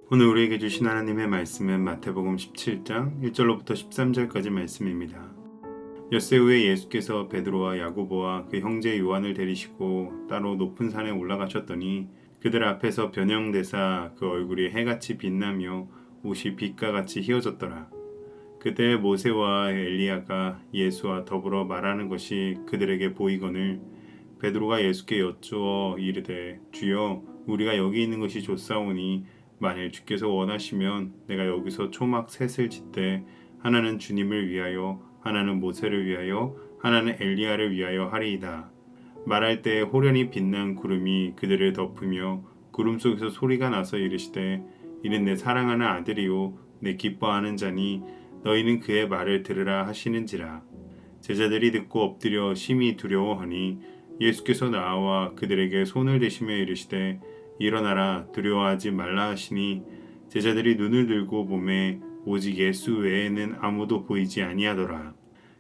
오늘 우리에게 주신 하나님의 말씀은 마태복음 17장 1절로부터 13절까지 말씀입니다. 엿새 후에 예수께서 베드로와 야고보와 그 형제 요한을 데리시고 따로 높은 산에 올라가셨더니 그들 앞에서 변형되사 그 얼굴이 해같이 빛나며 옷이 빛과 같이 휘어졌더라. 그때 모세와 엘리야가 예수와 더불어 말하는 것이 그들에게 보이거늘 베드로가 예수께 여쭈어 이르되 주여 우리가 여기 있는 것이 좋사오니 만일 주께서 원하시면 내가 여기서 초막 셋을 짓되 하나는 주님을 위하여 하나는 모세를 위하여 하나는 엘리야를 위하여 하리이다. 말할 때 호련히 빛난 구름이 그들을 덮으며 구름 속에서 소리가 나서 이르시되 이는 내 사랑하는 아들이요 내 기뻐하는 자니 너희는 그의 말을 들으라 하시는지라. 제자들이 듣고 엎드려 심히 두려워하니 예수께서 나와 그들에게 손을 대시며 이르시되 일어나라 두려워하지 말라 하시니 제자들이 눈을 들고 보매 오직 예수 외에는 아무도 보이지 아니하더라.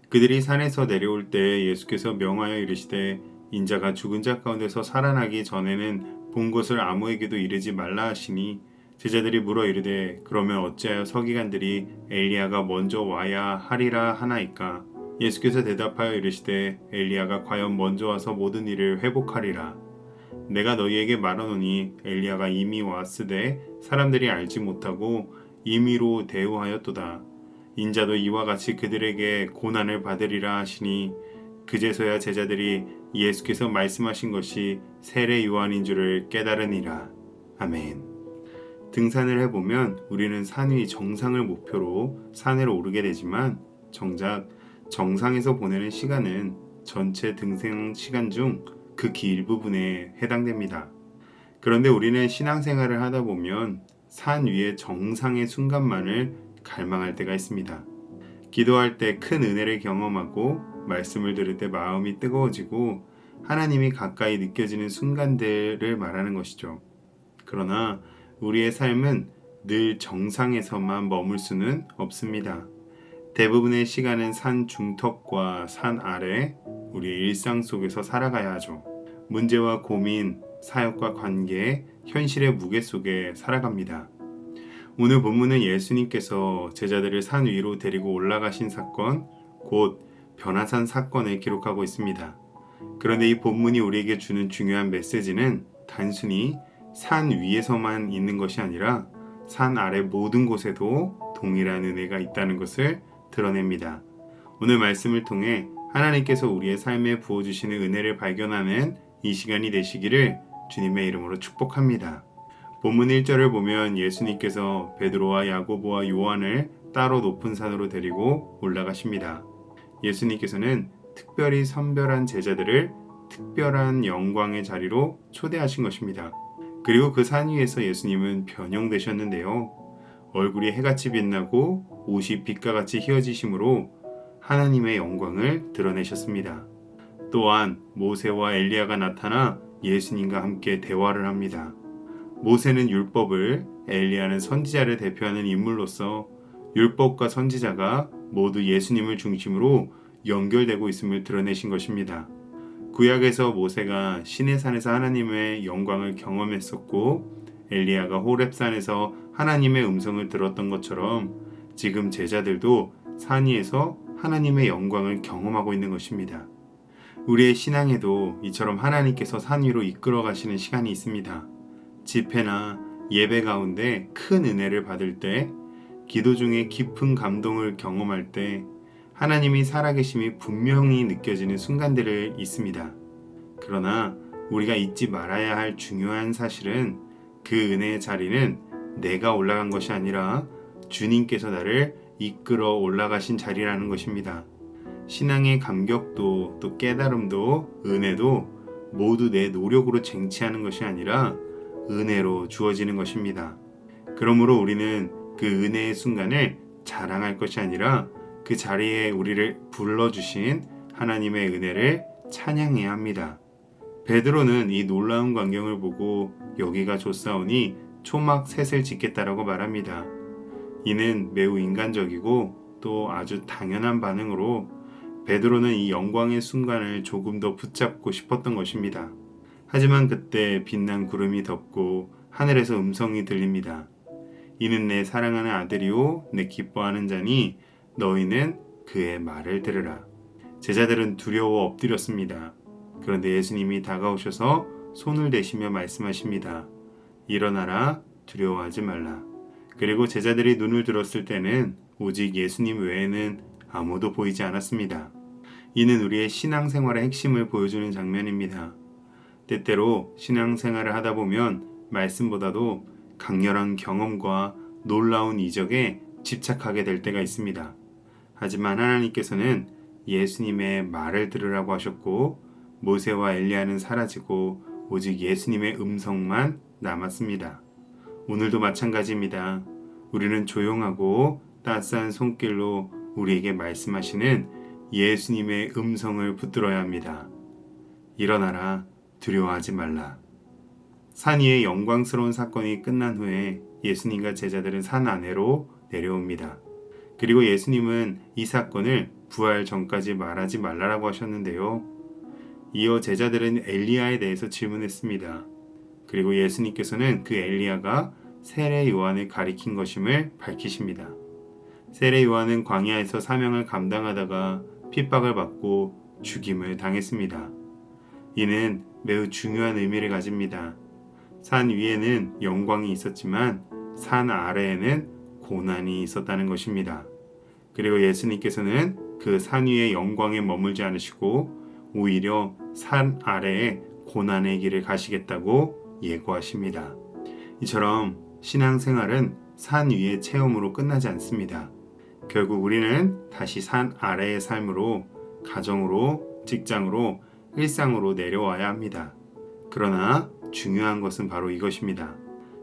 그들이 산에서 내려올 때 예수께서 명하여 이르시되 인자가 죽은 자 가운데서 살아나기 전에는 본 것을 아무에게도 이르지 말라 하시니 제자들이 물어 이르되 그러면 어찌하여 서기관들이 엘리야가 먼저 와야 하리라 하나이까. 예수께서 대답하여 이르시되 엘리야가 과연 먼저 와서 모든 일을 회복하리라. 내가 너희에게 말하노니 엘리야가 이미 왔으되 사람들이 알지 못하고 임의로 대우하였도다. 인자도 이와 같이 그들에게 고난을 받으리라 하시니 그제서야 제자들이 예수께서 말씀하신 것이 세례 요한인 줄을 깨달으니라. 아멘. 등산을 해보면 우리는 산 위 정상을 목표로 산으로 오르게 되지만 정작 정상에서 보내는 시간은 전체 등산 시간 중 극히 일부분에 해당됩니다. 그런데 우리는 신앙생활을 하다 보면 산 위의 정상의 순간만을 갈망할 때가 있습니다. 기도할 때 큰 은혜를 경험하고 말씀을 들을 때 마음이 뜨거워지고 하나님이 가까이 느껴지는 순간들을 말하는 것이죠. 그러나 우리의 삶은 늘 정상에서만 머물 수는 없습니다. 대부분의 시간은 산 중턱과 산 아래 우리의 일상 속에서 살아가야 하죠. 문제와 고민, 사역과 관계, 현실의 무게 속에 살아갑니다. 오늘 본문은 예수님께서 제자들을 산 위로 데리고 올라가신 사건, 곧 변화산 사건을 기록하고 있습니다. 그런데 이 본문이 우리에게 주는 중요한 메시지는 단순히 산 위에서만 있는 것이 아니라 산 아래 모든 곳에도 동일한 은혜가 있다는 것을 드러냅니다. 오늘 말씀을 통해 하나님께서 우리의 삶에 부어주시는 은혜를 발견하는 이 시간이 되시기를 주님의 이름으로 축복합니다. 본문 1절을 보면 예수님께서 베드로와 야고보와 요한을 따로 높은 산으로 데리고 올라가십니다. 예수님께서는 특별히 선별한 제자들을 특별한 영광의 자리로 초대하신 것입니다. 그리고 그 산 위에서 예수님은 변형되셨는데요. 얼굴이 해같이 빛나고 옷이 빛과 같이 휘어지심으로 하나님의 영광을 드러내셨습니다. 또한 모세와 엘리야가 나타나 예수님과 함께 대화를 합니다. 모세는 율법을, 엘리야는 선지자를 대표하는 인물로서 율법과 선지자가 모두 예수님을 중심으로 연결되고 있음을 드러내신 것입니다. 구약에서 모세가 시내산에서 하나님의 영광을 경험했었고 엘리야가 호렙산에서 하나님의 음성을 들었던 것처럼 지금 제자들도 산 위에서 하나님의 영광을 경험하고 있는 것입니다. 우리의 신앙에도 이처럼 하나님께서 산 위로 이끌어 가시는 시간이 있습니다. 집회나 예배 가운데 큰 은혜를 받을 때, 기도 중에 깊은 감동을 경험할 때 하나님이 살아계심이 분명히 느껴지는 순간들이 있습니다. 그러나 우리가 잊지 말아야 할 중요한 사실은 그 은혜의 자리는 내가 올라간 것이 아니라 주님께서 나를 이끌어 올라가신 자리라는 것입니다. 신앙의 감격도 또 깨달음도 은혜도 모두 내 노력으로 쟁취하는 것이 아니라 은혜로 주어지는 것입니다. 그러므로 우리는 그 은혜의 순간을 자랑할 것이 아니라 그 자리에 우리를 불러주신 하나님의 은혜를 찬양해야 합니다. 베드로는 이 놀라운 광경을 보고 여기가 좋사오니 초막 셋을 짓겠다라고 말합니다. 이는 매우 인간적이고 또 아주 당연한 반응으로 베드로는 이 영광의 순간을 조금 더 붙잡고 싶었던 것입니다. 하지만 그때 빛난 구름이 덮고 하늘에서 음성이 들립니다. 이는 내 사랑하는 아들이요 내 기뻐하는 자니 너희는 그의 말을 들으라. 제자들은 두려워 엎드렸습니다. 그런데 예수님이 다가오셔서 손을 대시며 말씀하십니다. 일어나라, 두려워하지 말라. 그리고 제자들이 눈을 들었을 때는 오직 예수님 외에는 아무도 보이지 않았습니다. 이는 우리의 신앙생활의 핵심을 보여주는 장면입니다. 때때로 신앙생활을 하다 보면 말씀보다도 강렬한 경험과 놀라운 이적에 집착하게 될 때가 있습니다. 하지만 하나님께서는 예수님의 말을 들으라고 하셨고 모세와 엘리야는 사라지고 오직 예수님의 음성만 남았습니다. 오늘도 마찬가지입니다. 우리는 조용하고 따스한 손길로 우리에게 말씀하시는 예수님의 음성을 붙들어야 합니다. 일어나라, 두려워하지 말라. 산 위의 영광스러운 사건이 끝난 후에 예수님과 제자들은 산 아래로 내려옵니다. 그리고 예수님은 이 사건을 부활 전까지 말하지 말라라고 하셨는데요. 이어 제자들은 엘리야에 대해서 질문했습니다. 그리고 예수님께서는 그 엘리야가 세례 요한을 가리킨 것임을 밝히십니다. 세례 요한은 광야에서 사명을 감당하다가 핍박을 받고 죽임을 당했습니다. 이는 매우 중요한 의미를 가집니다. 산 위에는 영광이 있었지만 산 아래에는 고난이 있었다는 것입니다. 그리고 예수님께서는 그 산 위의 영광에 머물지 않으시고 오히려 산 아래에 고난의 길을 가시겠다고 예고하십니다. 이처럼 신앙생활은 산 위의 체험으로 끝나지 않습니다. 결국 우리는 다시 산 아래의 삶으로, 가정으로, 직장으로, 일상으로 내려와야 합니다. 그러나 중요한 것은 바로 이것입니다.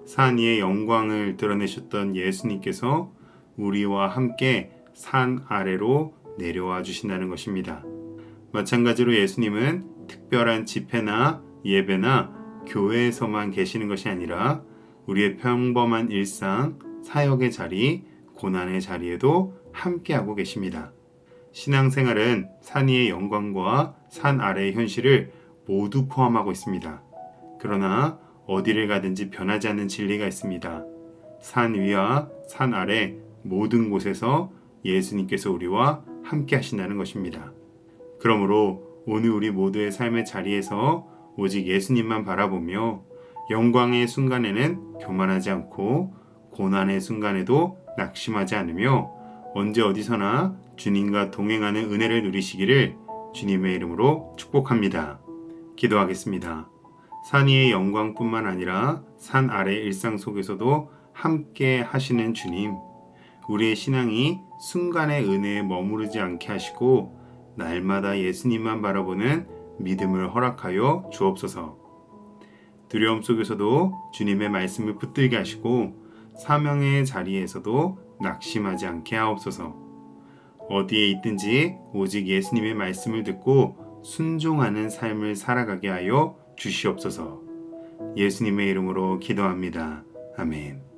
산 위의 영광을 드러내셨던 예수님께서 우리와 함께 산 아래로 내려와 주신다는 것입니다. 마찬가지로 예수님은 특별한 집회나 예배나 교회에서만 계시는 것이 아니라 우리의 평범한 일상, 사역의 자리, 고난의 자리에도 함께하고 계십니다. 신앙생활은 산 위의 영광과 산 아래의 현실을 모두 포함하고 있습니다. 그러나 어디를 가든지 변하지 않는 진리가 있습니다. 산 위와 산 아래 모든 곳에서 예수님께서 우리와 함께 하신다는 것입니다. 그러므로 오늘 우리 모두의 삶의 자리에서 오직 예수님만 바라보며 영광의 순간에는 교만하지 않고 고난의 순간에도 낙심하지 않으며 언제 어디서나 주님과 동행하는 은혜를 누리시기를 주님의 이름으로 축복합니다. 기도하겠습니다. 산 위의 영광뿐만 아니라 산 아래의 일상 속에서도 함께 하시는 주님, 우리의 신앙이 순간의 은혜에 머무르지 않게 하시고 날마다 예수님만 바라보는 믿음을 허락하여 주옵소서. 두려움 속에서도 주님의 말씀을 붙들게 하시고 사명의 자리에서도 낙심하지 않게 하옵소서. 어디에 있든지 오직 예수님의 말씀을 듣고 순종하는 삶을 살아가게 하여 주시옵소서. 예수님의 이름으로 기도합니다. 아멘.